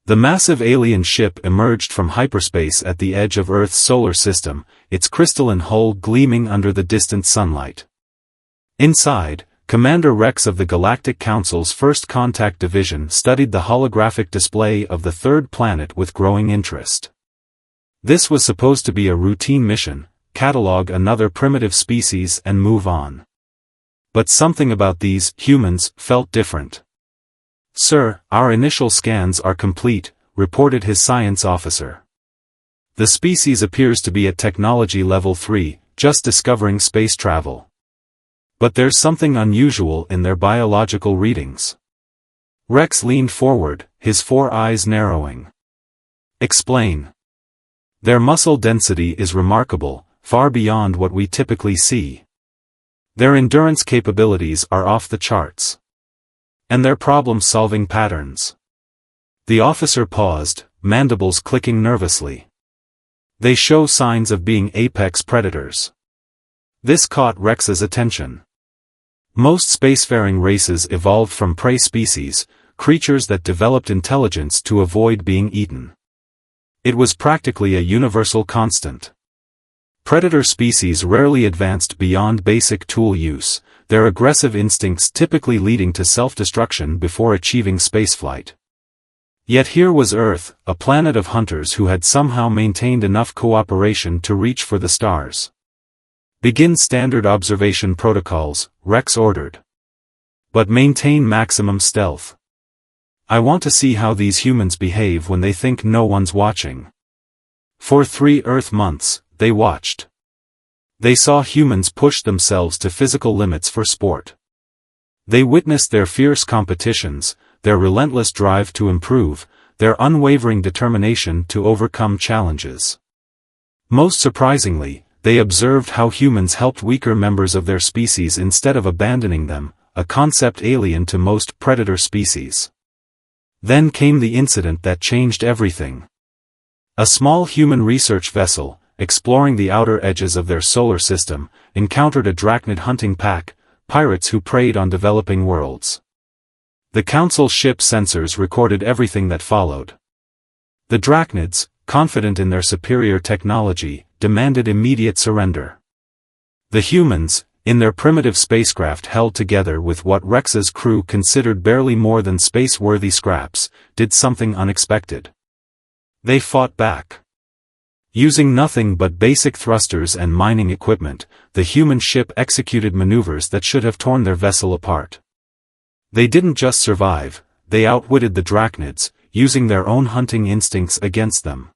The massive alien ship emerged from hyperspace at the edge of Earth's solar system, its crystalline hull gleaming under the distant sunlight. Inside, Commander Rex of the Galactic Council's First Contact Division studied the holographic display of the third planet with growing interest. This was supposed to be a routine mission, catalog another primitive species and move on. But something about these humans felt different. "Sir, our initial scans are complete," reported his science officer. "The species appears to be at technology level 3, just discovering space travel. But there's something unusual in their biological readings." Rex leaned forward, his 4 eyes narrowing. "Explain." "Their muscle density is remarkable, far beyond what we typically see. Their endurance capabilities are off the charts. And their problem-solving patterns." The officer paused, mandibles clicking nervously. "They show signs of being apex predators." This caught Rex's attention. Most spacefaring races evolved from prey species, creatures that developed intelligence to avoid being eaten. It was practically a universal constant. Predator species rarely advanced beyond basic tool use, their aggressive instincts typically leading to self-destruction before achieving spaceflight. Yet here was Earth, a planet of hunters who had somehow maintained enough cooperation to reach for the stars. "Begin standard observation protocols," Rex ordered. "But maintain maximum stealth. I want to see how these humans behave when they think no one's watching." For 3 Earth months, they watched. They saw humans push themselves to physical limits for sport. They witnessed their fierce competitions, their relentless drive to improve, their unwavering determination to overcome challenges. Most surprisingly, they observed how humans helped weaker members of their species instead of abandoning them, a concept alien to most predator species. Then came the incident that changed everything. A small human research vessel, exploring the outer edges of their solar system, encountered a drachnid hunting pack, pirates who preyed on developing worlds. The Council ship sensors recorded everything that followed. The drachnids, confident in their superior technology, demanded immediate surrender. The humans, in their primitive spacecraft held together with what Rex's crew considered barely more than space-worthy scraps, did something unexpected. They fought back. Using nothing but basic thrusters and mining equipment, the human ship executed maneuvers that should have torn their vessel apart. They didn't just survive, they outwitted the drachnids, using their own hunting instincts against them.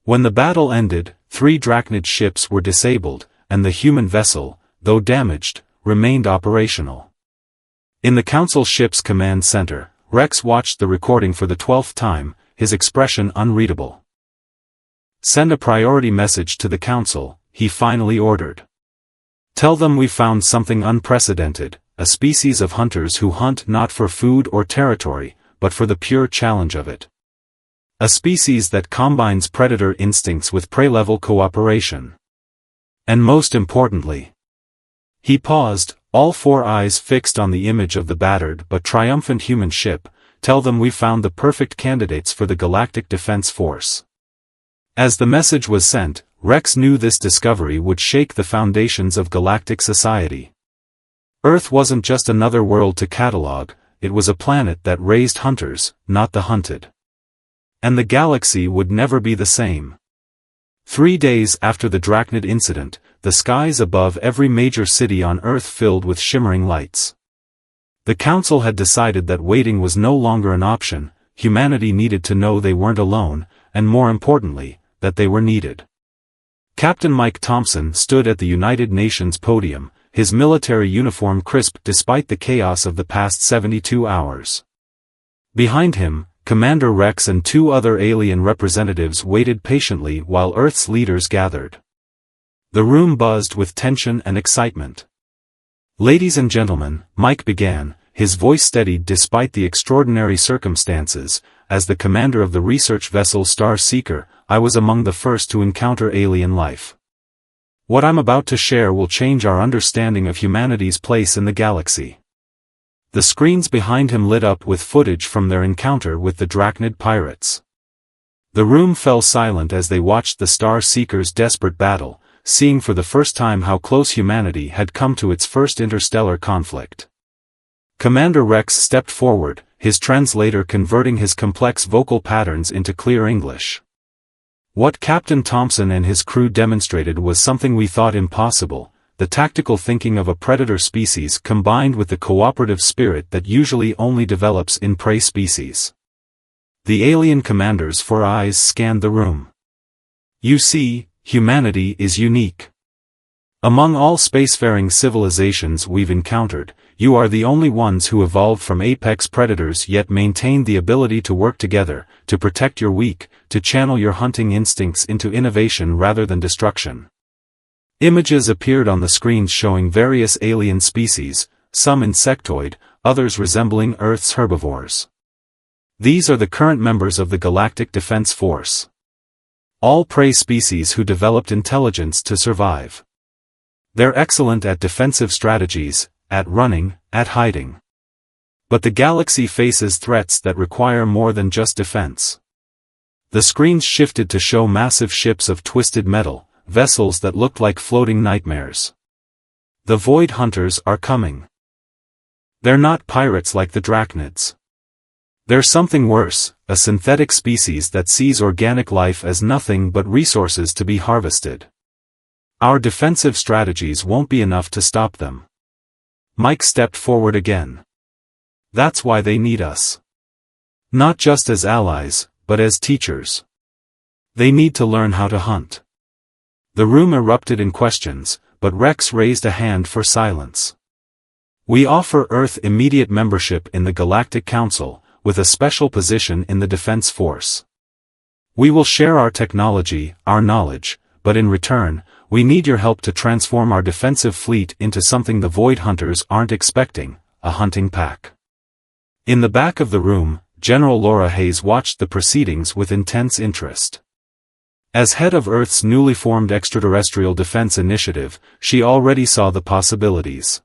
When the battle ended, 3 drachnid ships were disabled, and the human vessel, though damaged, remained operational. In the Council ship's command center, Rex watched the recording for the 12th time, his expression unreadable. "Send a priority message to the Council," he finally ordered. "Tell them we found something unprecedented, a species of hunters who hunt not for food or territory, but for the pure challenge of it. A species that combines predator instincts with prey-level cooperation. And most importantly..." He paused, all 4 eyes fixed on the image of the battered but triumphant human ship. "Tell them we found the perfect candidates for the Galactic Defense Force." As the message was sent, Rex knew this discovery would shake the foundations of galactic society. Earth wasn't just another world to catalog, it was a planet that raised hunters, not the hunted. And the galaxy would never be the same. 3 days after the drachnid incident, the skies above every major city on Earth filled with shimmering lights. The Council had decided that waiting was no longer an option, humanity needed to know they weren't alone, and more importantly, that they were needed. Captain Mike Thompson stood at the United Nations podium, his military uniform crisp despite the chaos of the past 72 hours. Behind him, Commander Rex and 2 other alien representatives waited patiently while Earth's leaders gathered. The room buzzed with tension and excitement. "Ladies and gentlemen," Mike began, his voice steadied despite the extraordinary circumstances. "As the commander of the research vessel Star Seeker, I was among the first to encounter alien life. What I'm about to share will change our understanding of humanity's place in the galaxy. The screens behind him lit up with footage from their encounter with the Drachnid pirates. The room fell silent as they watched the Star Seekers' desperate battle, seeing for the first time how close humanity had come to its first interstellar conflict. Commander Rex stepped forward, his translator converting his complex vocal patterns into clear English. What Captain Thompson and his crew demonstrated was something we thought impossible, the tactical thinking of a predator species combined with the cooperative spirit that usually only develops in prey species. The alien commander's 4 eyes scanned the room. You see, humanity is unique. Among all spacefaring civilizations we've encountered, you are the only ones who evolved from apex predators yet maintained the ability to work together, to protect your weak, to channel your hunting instincts into innovation rather than destruction. Images appeared on the screens showing various alien species, some insectoid, others resembling Earth's herbivores. These are the current members of the Galactic Defense Force. All prey species who developed intelligence to survive. They're excellent at defensive strategies, at running, at hiding. But the galaxy faces threats that require more than just defense. The screens shifted to show massive ships of twisted metal, vessels that looked like floating nightmares. The Void Hunters are coming. They're not pirates like the Drachnids. They're something worse, a synthetic species that sees organic life as nothing but resources to be harvested. Our defensive strategies won't be enough to stop them. Mike stepped forward again. That's why they need us. Not just as allies, but as teachers. They need to learn how to hunt. The room erupted in questions, but Rex raised a hand for silence. We offer Earth immediate membership in the Galactic Council, with a special position in the Defense Force. We will share our technology, our knowledge, but in return, we need your help to transform our defensive fleet into something the Void Hunters aren't expecting, a hunting pack. In the back of the room, General Laura Hayes watched the proceedings with intense interest. As head of Earth's newly formed extraterrestrial defense initiative, she already saw the possibilities.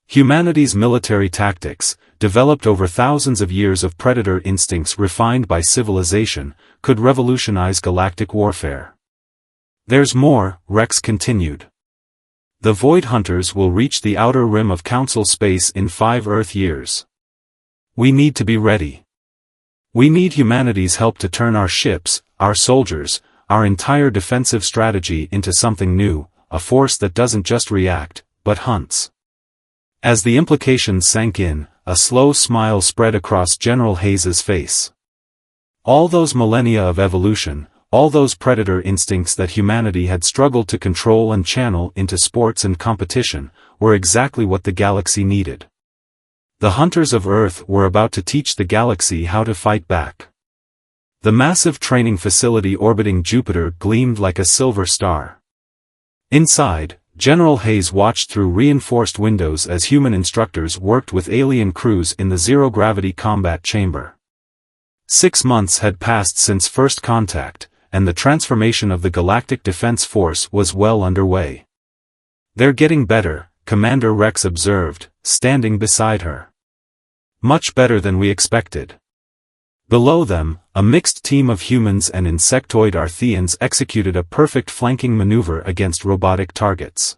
Humanity's military tactics, developed over thousands of years of predator instincts refined by civilization, could revolutionize galactic warfare. There's more, Rex continued. The Void Hunters will reach the outer rim of Council space in 5 Earth years. We need to be ready. We need humanity's help to turn our ships, our soldiers, our entire defensive strategy into something new, a force that doesn't just react, but hunts. As the implications sank in, a slow smile spread across General Hayes's face. All those millennia of evolution, all those predator instincts that humanity had struggled to control and channel into sports and competition, were exactly what the galaxy needed. The hunters of Earth were about to teach the galaxy how to fight back. The massive training facility orbiting Jupiter gleamed like a silver star. Inside, General Hayes watched through reinforced windows as human instructors worked with alien crews in the zero-gravity combat chamber. 6 months had passed since first contact, and the transformation of the Galactic Defense Force was well underway. They're getting better, Commander Rex observed, standing beside her. Much better than we expected. Below them, a mixed team of humans and insectoid Artheans executed a perfect flanking maneuver against robotic targets.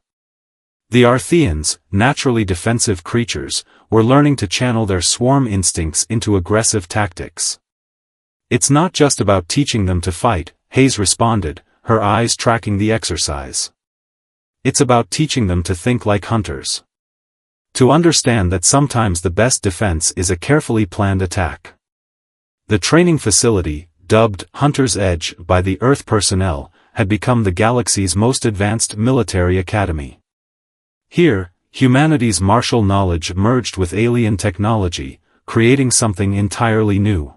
The Artheans, naturally defensive creatures, were learning to channel their swarm instincts into aggressive tactics. It's not just about teaching them to fight, Hayes responded, her eyes tracking the exercise. It's about teaching them to think like hunters. To understand that sometimes the best defense is a carefully planned attack. The training facility, dubbed Hunter's Edge by the Earth personnel, had become the galaxy's most advanced military academy. Here, humanity's martial knowledge merged with alien technology, creating something entirely new.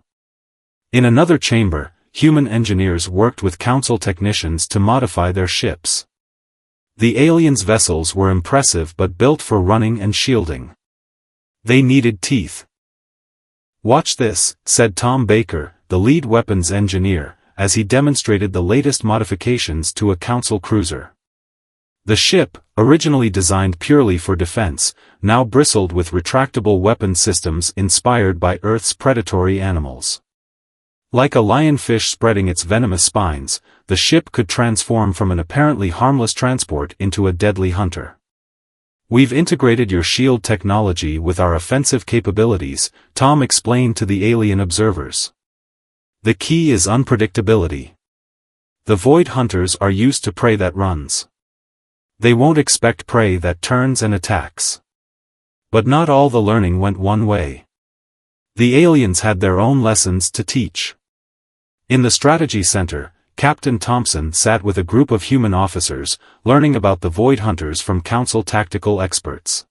In another chamber, human engineers worked with Council technicians to modify their ships. The aliens' vessels were impressive but built for running and shielding. They needed teeth. "Watch this," said Tom Baker, the lead weapons engineer, as he demonstrated the latest modifications to a Council cruiser. The ship, originally designed purely for defense, now bristled with retractable weapon systems inspired by Earth's predatory animals. Like a lionfish spreading its venomous spines, the ship could transform from an apparently harmless transport into a deadly hunter. "We've integrated your shield technology with our offensive capabilities," Tom explained to the alien observers. "The key is unpredictability. The Void Hunters are used to prey that runs. They won't expect prey that turns and attacks." But not all the learning went one way. The aliens had their own lessons to teach. In the Strategy Center, Captain Thompson sat with a group of human officers, learning about the Void Hunters from Council tactical experts.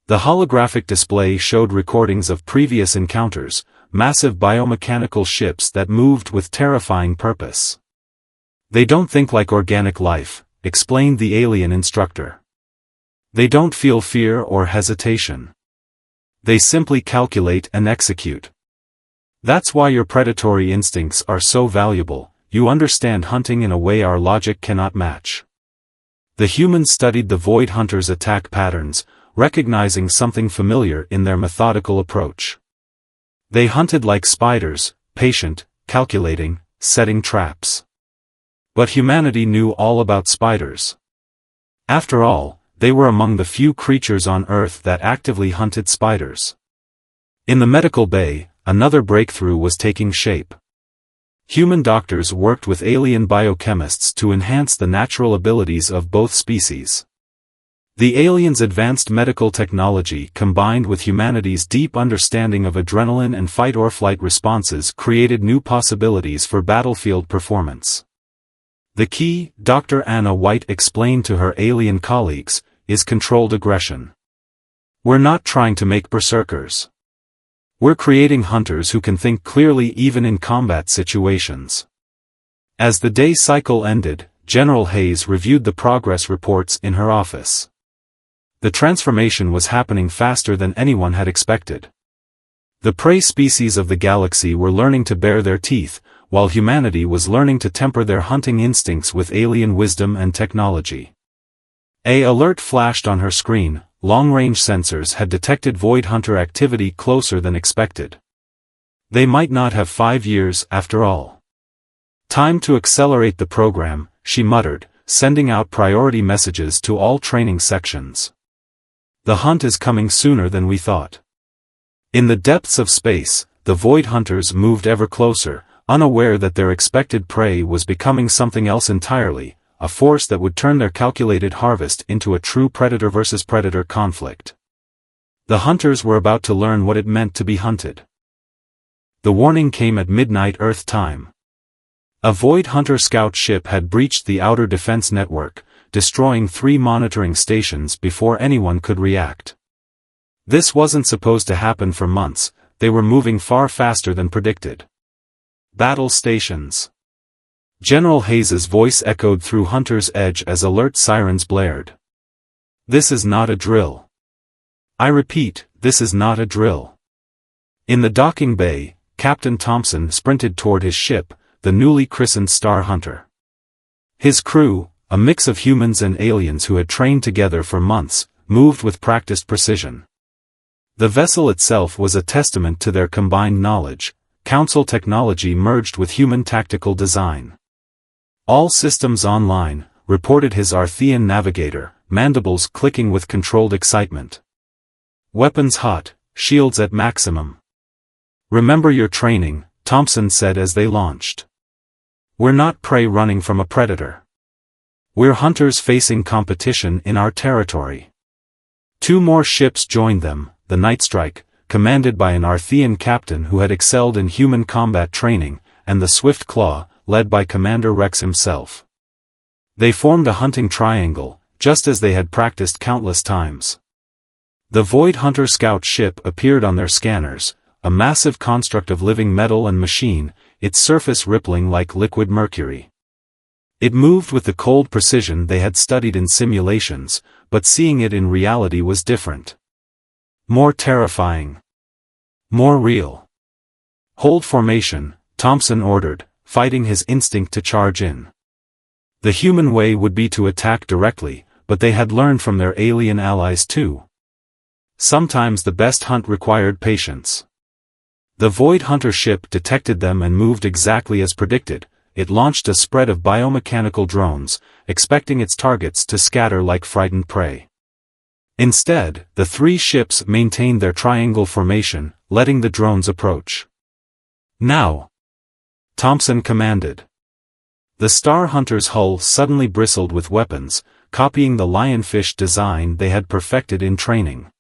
The holographic display showed recordings of previous encounters, massive biomechanical ships that moved with terrifying purpose. "They don't think like organic life," explained the alien instructor. "They don't feel fear or hesitation. They simply calculate and execute. That's why your predatory instincts are so valuable. You understand hunting in a way our logic cannot match." The humans studied the Void Hunters' attack patterns, recognizing something familiar in their methodical approach. They hunted like spiders, patient, calculating, setting traps. But humanity knew all about spiders. After all, they were among the few creatures on Earth that actively hunted spiders. In the medical bay, another breakthrough was taking shape. Human doctors worked with alien biochemists to enhance the natural abilities of both species. The aliens' advanced medical technology combined with humanity's deep understanding of adrenaline and fight-or-flight responses created new possibilities for battlefield performance. "The key," Dr. Anna White explained to her alien colleagues, "is controlled aggression. We're not trying to make berserkers. We're creating hunters who can think clearly even in combat situations." As the day cycle ended, General Hayes reviewed the progress reports in her office. The transformation was happening faster than anyone had expected. The prey species of the galaxy were learning to bare their teeth, while humanity was learning to temper their hunting instincts with alien wisdom and technology. An alert flashed on her screen. Long-range sensors had detected Void Hunter activity closer than expected. They might not have 5 years after all. "Time to accelerate the program," she muttered, sending out priority messages to all training sections. "The hunt is coming sooner than we thought." In the depths of space, the Void Hunters moved ever closer, unaware that their expected prey was becoming something else entirely, a force that would turn their calculated harvest into a true predator versus predator conflict. The hunters were about to learn what it meant to be hunted. The warning came at midnight Earth time. A Void Hunter scout ship had breached the outer defense network, destroying 3 monitoring stations before anyone could react. This wasn't supposed to happen for months, they were moving far faster than predicted. "Battle stations." General Hayes's voice echoed through Hunter's Edge as alert sirens blared. "This is not a drill. I repeat, this is not a drill." In the docking bay, Captain Thompson sprinted toward his ship, the newly christened Star Hunter. His crew, a mix of humans and aliens who had trained together for months, moved with practiced precision. The vessel itself was a testament to their combined knowledge, Council technology merged with human tactical design. "All systems online," reported his Arthean navigator, mandibles clicking with controlled excitement. "Weapons hot, shields at maximum." "Remember your training," Thompson said as they launched. "We're not prey running from a predator. We're hunters facing competition in our territory." 2 more ships joined them, the Nightstrike, commanded by an Arthean captain who had excelled in human combat training, and the Swift Claw, led by Commander Rex himself. They formed a hunting triangle, just as they had practiced countless times. The Void Hunter scout ship appeared on their scanners, a massive construct of living metal and machine, its surface rippling like liquid mercury. It moved with the cold precision they had studied in simulations, but seeing it in reality was different. More terrifying. More real. "Hold formation," Thompson ordered, fighting his instinct to charge in. The human way would be to attack directly, but they had learned from their alien allies too. Sometimes the best hunt required patience. The Void Hunter ship detected them and moved exactly as predicted. It launched a spread of biomechanical drones, expecting its targets to scatter like frightened prey. Instead, the three ships maintained their triangle formation, letting the drones approach. "Now!" Thompson commanded. The Star Hunter's hull suddenly bristled with weapons, copying the lionfish design they had perfected in training.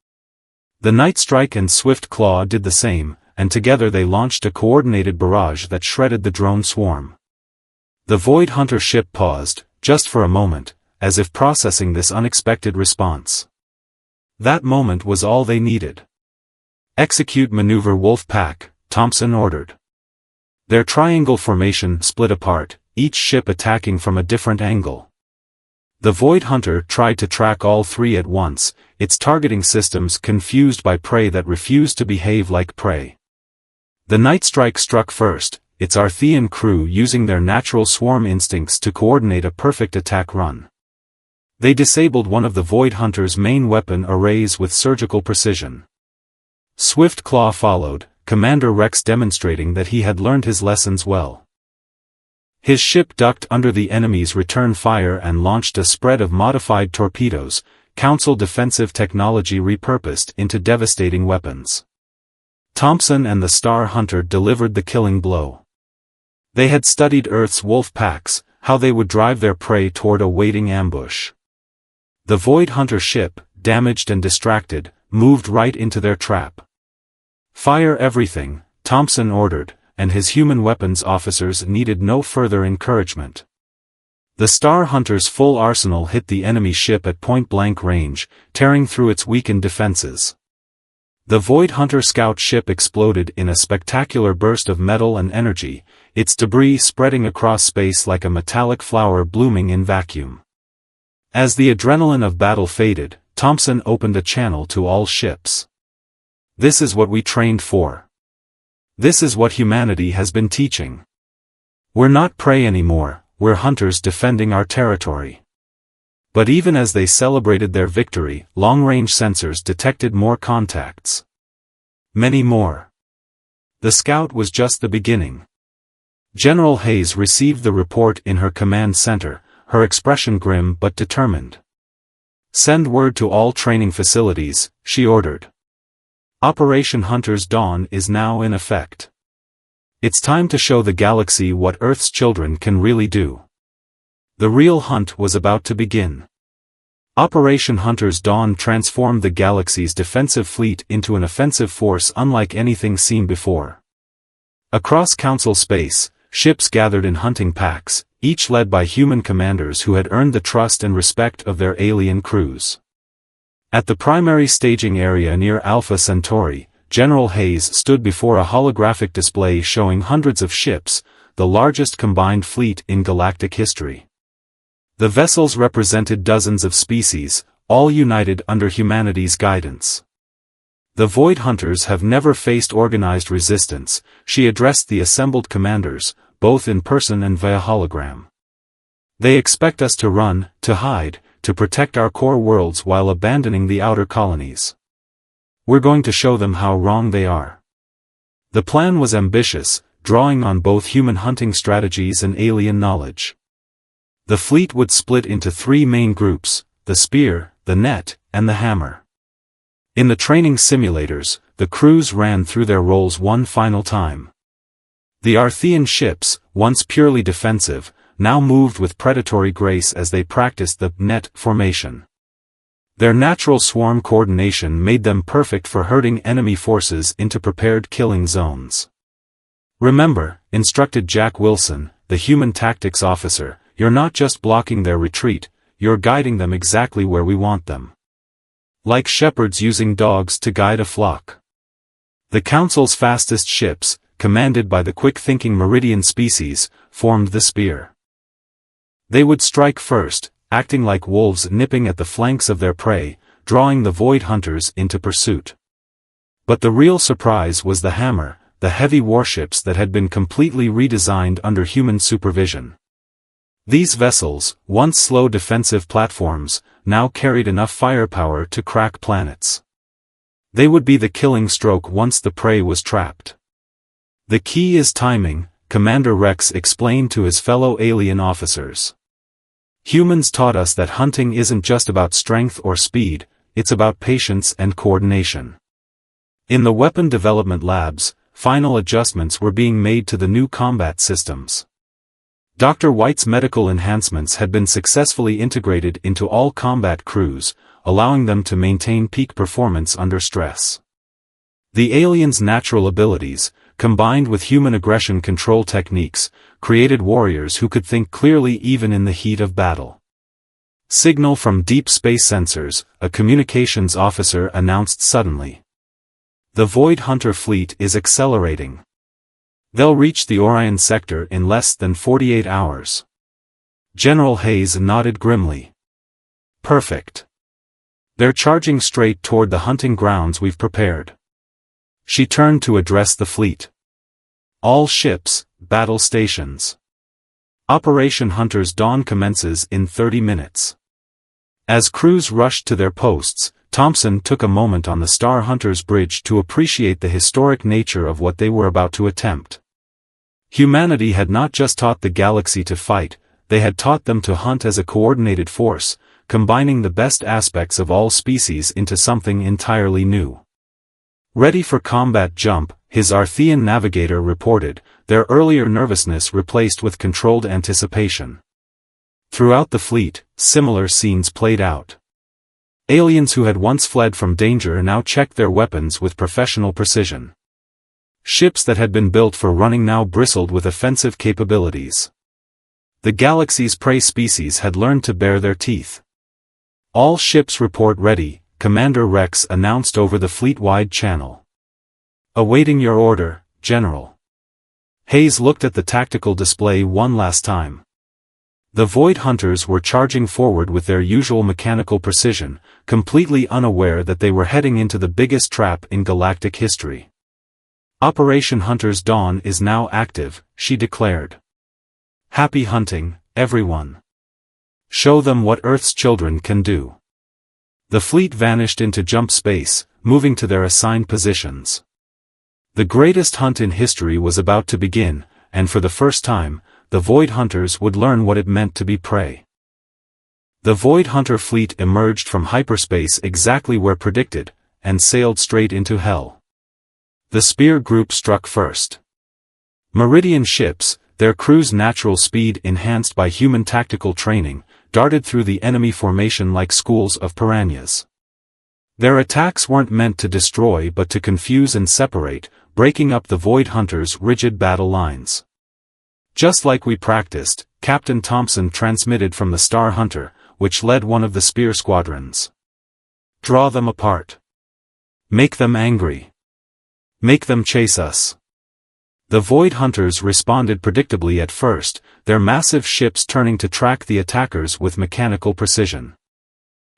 The Night Strike and Swift Claw did the same, and together they launched a coordinated barrage that shredded the drone swarm. The Void Hunter ship paused, just for a moment, as if processing this unexpected response. That moment was all they needed. "Execute maneuver Wolf Pack," Thompson ordered. Their triangle formation split apart, each ship attacking from a different angle. The Void Hunter tried to track all three at once, its targeting systems confused by prey that refused to behave like prey. The Night Strike struck first, its Arthean crew using their natural swarm instincts to coordinate a perfect attack run. They disabled one of the Void Hunter's main weapon arrays with surgical precision. Swift Claw followed, Commander Rex demonstrating that he had learned his lessons well. His ship ducked under the enemy's return fire and launched a spread of modified torpedoes, Council defensive technology repurposed into devastating weapons. Thompson and the Star Hunter delivered the killing blow. They had studied Earth's wolf packs, how they would drive their prey toward a waiting ambush. The Void Hunter ship, damaged and distracted, moved right into their trap. "Fire everything," Thompson ordered, and his human weapons officers needed no further encouragement. The Star Hunter's full arsenal hit the enemy ship at point-blank range, tearing through its weakened defenses. The Void Hunter scout ship exploded in a spectacular burst of metal and energy, its debris spreading across space like a metallic flower blooming in vacuum. As the adrenaline of battle faded, Thompson opened a channel to all ships. "This is what we trained for. This is what humanity has been teaching. We're not prey anymore, we're hunters defending our territory." But even as they celebrated their victory, long-range sensors detected more contacts. Many more. The scout was just the beginning. General Hayes received the report in her command center, her expression grim but determined. "Send word to all training facilities," she ordered. "Operation Hunter's Dawn is now in effect. It's time to show the galaxy what Earth's children can really do." The real hunt was about to begin. Operation Hunter's Dawn transformed the galaxy's defensive fleet into an offensive force unlike anything seen before. Across Council space, ships gathered in hunting packs, each led by human commanders who had earned the trust and respect of their alien crews. At the primary staging area near Alpha Centauri, General Hayes stood before a holographic display showing hundreds of ships, the largest combined fleet in galactic history. The vessels represented dozens of species, all united under humanity's guidance. "The Void Hunters have never faced organized resistance," she addressed the assembled commanders, both in person and via hologram. "They expect us to run, to hide, to protect our core worlds while abandoning the outer colonies. We're going to show them how wrong they are." The plan was ambitious, drawing on both human hunting strategies and alien knowledge. The fleet would split into three main groups: the spear, the net, and the hammer. In the training simulators, the crews ran through their roles one final time. The Arthean ships, once purely defensive, now moved with predatory grace as they practiced the net formation. Their natural swarm coordination made them perfect for herding enemy forces into prepared killing zones. "Remember," instructed Jack Wilson, the human tactics officer, "you're not just blocking their retreat, you're guiding them exactly where we want them. Like shepherds using dogs to guide a flock." The Council's fastest ships, commanded by the quick-thinking Meridian species, formed the spear. They would strike first, acting like wolves nipping at the flanks of their prey, drawing the Void Hunters into pursuit. But the real surprise was the hammer, the heavy warships that had been completely redesigned under human supervision. These vessels, once slow defensive platforms, now carried enough firepower to crack planets. They would be the killing stroke once the prey was trapped. The key is timing, Commander Rex explained to his fellow alien officers. Humans taught us that hunting isn't just about strength or speed, it's about patience and coordination. In the weapon development labs, final adjustments were being made to the new combat systems. Dr. White's medical enhancements had been successfully integrated into all combat crews, allowing them to maintain peak performance under stress. The aliens' natural abilities, combined with human aggression control techniques, created warriors who could think clearly even in the heat of battle. Signal from deep space sensors, a communications officer announced suddenly. The Void Hunter fleet is accelerating. They'll reach the Orion sector in less than 48 hours. General Hayes nodded grimly. Perfect. They're charging straight toward the hunting grounds we've prepared. She turned to address the fleet. All ships, battle stations. Operation Hunter's Dawn commences in 30 minutes. As crews rushed to their posts, Thompson took a moment on the Star Hunter's bridge to appreciate the historic nature of what they were about to attempt. Humanity had not just taught the galaxy to fight, they had taught them to hunt as a coordinated force, combining the best aspects of all species into something entirely new. Ready for combat jump, his Arthean navigator reported, their earlier nervousness replaced with controlled anticipation. Throughout the fleet, similar scenes played out. Aliens who had once fled from danger now checked their weapons with professional precision. Ships that had been built for running now bristled with offensive capabilities. The galaxy's prey species had learned to bare their teeth. All ships report ready, Commander Rex announced over the fleet-wide channel. Awaiting your order, General. Hayes looked at the tactical display one last time. The Void Hunters were charging forward with their usual mechanical precision, completely unaware that they were heading into the biggest trap in galactic history. Operation Hunter's Dawn is now active, she declared. Happy hunting, everyone. Show them what Earth's children can do. The fleet vanished into jump space, moving to their assigned positions. The greatest hunt in history was about to begin, and for the first time, the Void Hunters would learn what it meant to be prey. The Void Hunter fleet emerged from hyperspace exactly where predicted, and sailed straight into hell. The Spear Group struck first. Meridian ships, their crew's natural speed enhanced by human tactical training, darted through the enemy formation like schools of piranhas. Their attacks weren't meant to destroy but to confuse and separate, breaking up the Void Hunters' rigid battle lines. Just like we practiced, Captain Thompson transmitted from the Star Hunter, which led one of the spear squadrons. Draw them apart. Make them angry. Make them chase us. The Void Hunters responded predictably at first, their massive ships turning to track the attackers with mechanical precision.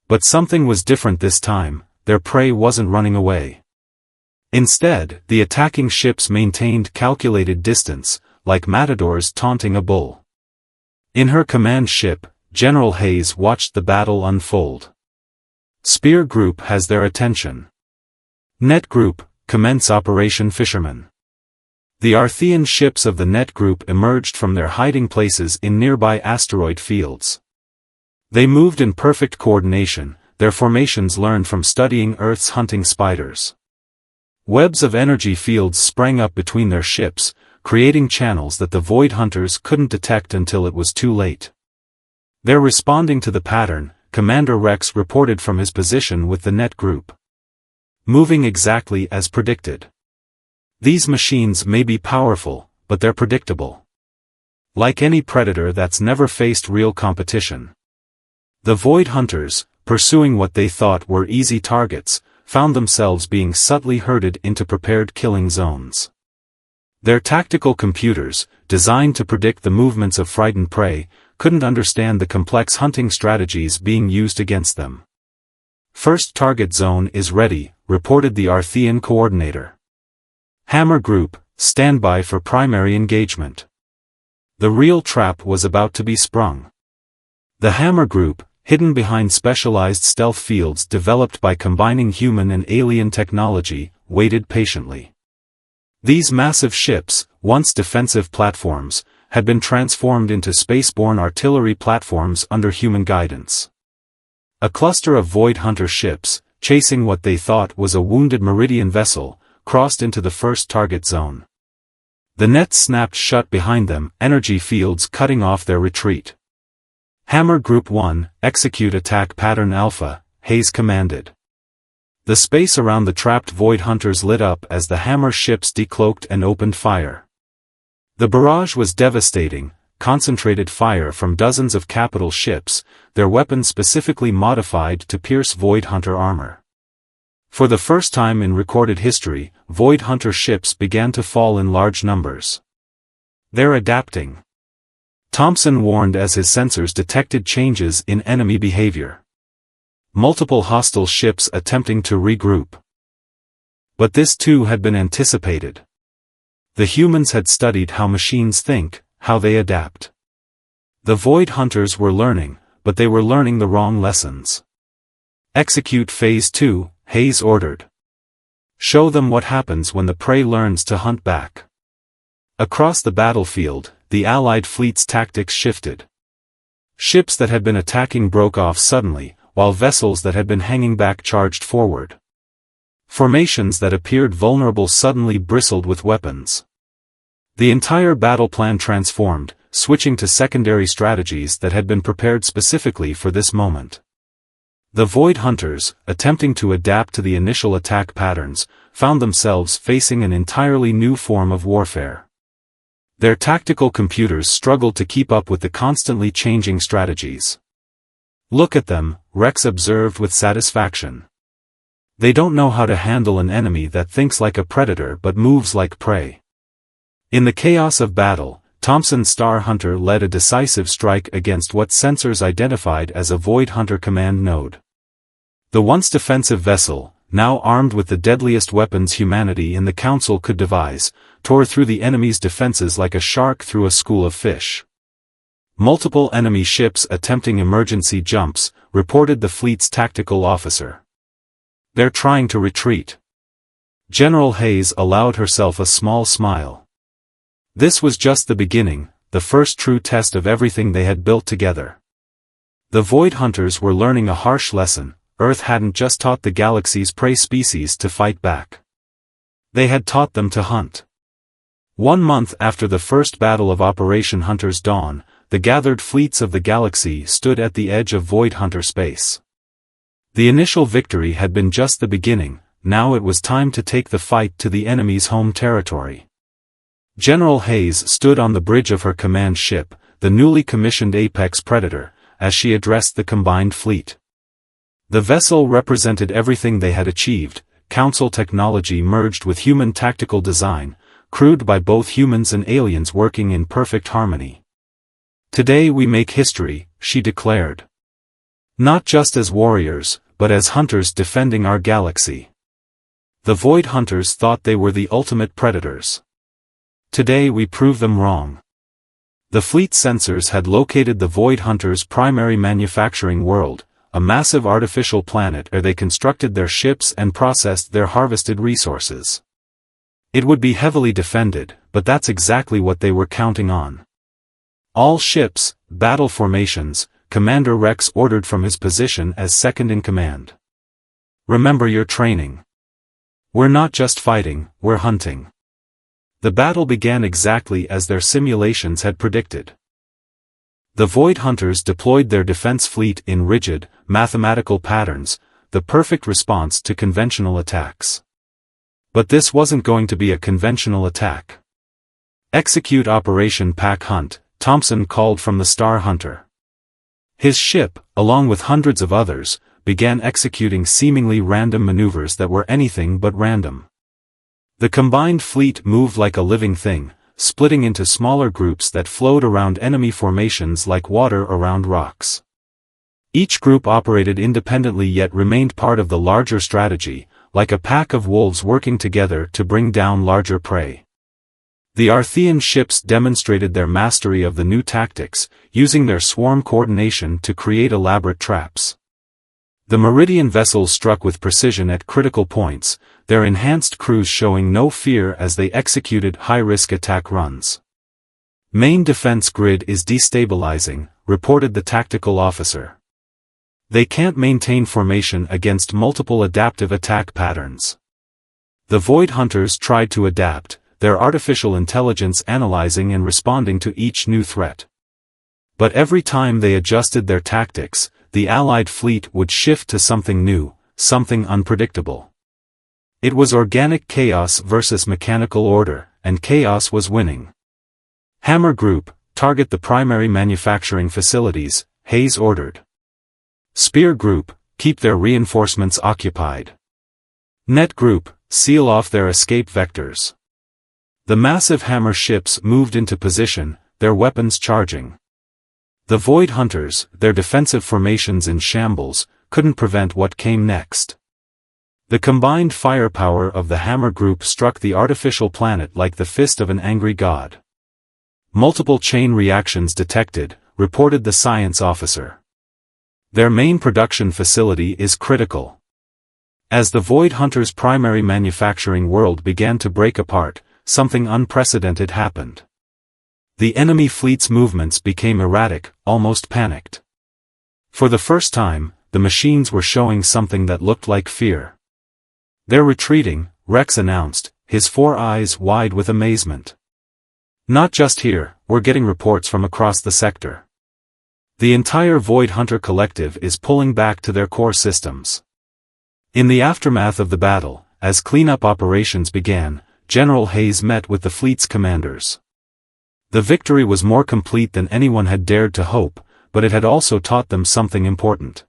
But something was different this time, their prey wasn't running away. Instead, the attacking ships maintained calculated distance, like matadors taunting a bull. In her command ship, General Hayes watched the battle unfold. Spear Group has their attention. Net Group, commence Operation Fisherman. The Arthean ships of the Net Group emerged from their hiding places in nearby asteroid fields. They moved in perfect coordination, their formations learned from studying Earth's hunting spiders. Webs of energy fields sprang up between their ships, creating channels that the Void Hunters couldn't detect until it was too late. They're responding to the pattern, Commander Rex reported from his position with the Net Group. Moving exactly as predicted. These machines may be powerful, but they're predictable. Like any predator that's never faced real competition. The Void Hunters, pursuing what they thought were easy targets, found themselves being subtly herded into prepared killing zones. Their tactical computers, designed to predict the movements of frightened prey, couldn't understand the complex hunting strategies being used against them. First target zone is ready, reported the Arthean coordinator. Hammer Group, stand by for primary engagement. The real trap was about to be sprung. The Hammer Group, hidden behind specialized stealth fields developed by combining human and alien technology, waited patiently. These massive ships, once defensive platforms, had been transformed into spaceborne artillery platforms under human guidance. A cluster of Void Hunter ships, chasing what they thought was a wounded Meridian vessel, crossed into the first target zone. The nets snapped shut behind them, energy fields cutting off their retreat. Hammer Group 1, execute attack pattern Alpha, Hayes commanded. The space around the trapped Void Hunters lit up as the Hammer ships decloaked and opened fire. The barrage was devastating, concentrated fire from dozens of capital ships, their weapons specifically modified to pierce Void Hunter armor. For the first time in recorded history, Void Hunter ships began to fall in large numbers. They're adapting, Thompson warned as his sensors detected changes in enemy behavior. Multiple hostile ships attempting to regroup. But this too had been anticipated. The humans had studied how machines think, how they adapt. The Void Hunters were learning, but they were learning the wrong lessons. Execute Phase 2, Hayes ordered. Show them what happens when the prey learns to hunt back. Across the battlefield, the Allied fleet's tactics shifted. Ships that had been attacking broke off suddenly, while vessels that had been hanging back charged forward. Formations that appeared vulnerable suddenly bristled with weapons. The entire battle plan transformed, switching to secondary strategies that had been prepared specifically for this moment. The Void Hunters, attempting to adapt to the initial attack patterns, found themselves facing an entirely new form of warfare. Their tactical computers struggled to keep up with the constantly changing strategies. Look at them, Rex observed with satisfaction. They don't know how to handle an enemy that thinks like a predator but moves like prey. In the chaos of battle, Thompson's Star Hunter led a decisive strike against what sensors identified as a Void Hunter command node. The once defensive vessel, now armed with the deadliest weapons humanity in the Council could devise, tore through the enemy's defenses like a shark through a school of fish. Multiple enemy ships attempting emergency jumps, reported the fleet's tactical officer. They're trying to retreat. General Hayes allowed herself a small smile. This was just the beginning, the first true test of everything they had built together. The Void Hunters were learning a harsh lesson. Earth hadn't just taught the galaxy's prey species to fight back. They had taught them to hunt. 1 month after the first battle of Operation Hunter's Dawn, the gathered fleets of the galaxy stood at the edge of Void Hunter space. The initial victory had been just the beginning, now it was time to take the fight to the enemy's home territory. General Hayes stood on the bridge of her command ship, the newly commissioned Apex Predator, as she addressed the combined fleet. The vessel represented everything they had achieved, Council technology merged with human tactical design, crewed by both humans and aliens working in perfect harmony. Today we make history, she declared. Not just as warriors, but as hunters defending our galaxy. The Void Hunters thought they were the ultimate predators. Today we prove them wrong. The fleet sensors had located the Void Hunters' primary manufacturing world, a massive artificial planet where they constructed their ships and processed their harvested resources. It would be heavily defended, but that's exactly what they were counting on. All ships, battle formations, Commander Rex ordered from his position as second in command. Remember your training. We're not just fighting, we're hunting. The battle began exactly as their simulations had predicted. The Void Hunters deployed their defense fleet in rigid, mathematical patterns, the perfect response to conventional attacks. But this wasn't going to be a conventional attack. Execute Operation Pack Hunt, Thompson called from the Star Hunter. His ship, along with hundreds of others, began executing seemingly random maneuvers that were anything but random. The combined fleet moved like a living thing, splitting into smaller groups that flowed around enemy formations like water around rocks. Each group operated independently yet remained part of the larger strategy, like a pack of wolves working together to bring down larger prey. The Arthean ships demonstrated their mastery of the new tactics, using their swarm coordination to create elaborate traps. The Meridian vessels struck with precision at critical points, their enhanced crews showing no fear as they executed high-risk attack runs. "Main defense grid is destabilizing," reported the tactical officer. "They can't maintain formation against multiple adaptive attack patterns." The Void Hunters tried to adapt, their artificial intelligence analyzing and responding to each new threat. But every time they adjusted their tactics, the Allied fleet would shift to something new, something unpredictable. It was organic chaos versus mechanical order, and chaos was winning. "Hammer Group, target the primary manufacturing facilities," Hayes ordered. "Spear Group, keep their reinforcements occupied. Net Group, seal off their escape vectors." The massive hammer ships moved into position, their weapons charging. The Void Hunters, their defensive formations in shambles, couldn't prevent what came next. The combined firepower of the Hammer Group struck the artificial planet like the fist of an angry god. "Multiple chain reactions detected," reported the science officer. "Their main production facility is critical." As the Void Hunters' primary manufacturing world began to break apart, something unprecedented happened. The enemy fleet's movements became erratic, almost panicked. For the first time, the machines were showing something that looked like fear. "They're retreating," Rex announced, his 4 eyes wide with amazement. "Not just here, we're getting reports from across the sector. The entire Void Hunter collective is pulling back to their core systems." In the aftermath of the battle, as cleanup operations began, General Hayes met with the fleet's commanders. The victory was more complete than anyone had dared to hope, but it had also taught them something important.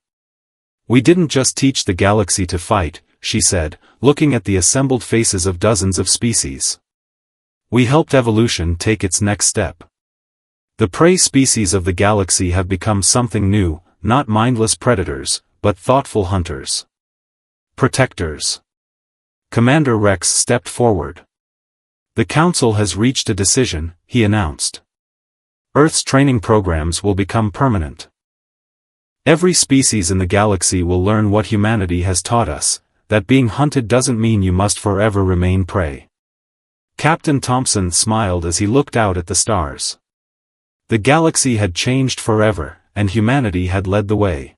"We didn't just teach the galaxy to fight," she said, looking at the assembled faces of dozens of species. "We helped evolution take its next step. The prey species of the galaxy have become something new, not mindless predators, but thoughtful hunters. Protectors." Commander Rex stepped forward. "The Council has reached a decision," he announced. "Earth's training programs will become permanent. Every species in the galaxy will learn what humanity has taught us, that being hunted doesn't mean you must forever remain prey." Captain Thompson smiled as he looked out at the stars. The galaxy had changed forever, and humanity had led the way.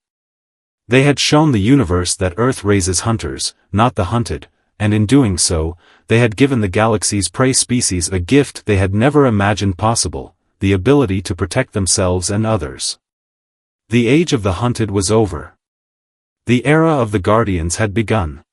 They had shown the universe that Earth raises hunters, not the hunted, and in doing so, they had given the galaxy's prey species a gift they had never imagined possible, the ability to protect themselves and others. The age of the hunted was over. The era of the Guardians had begun.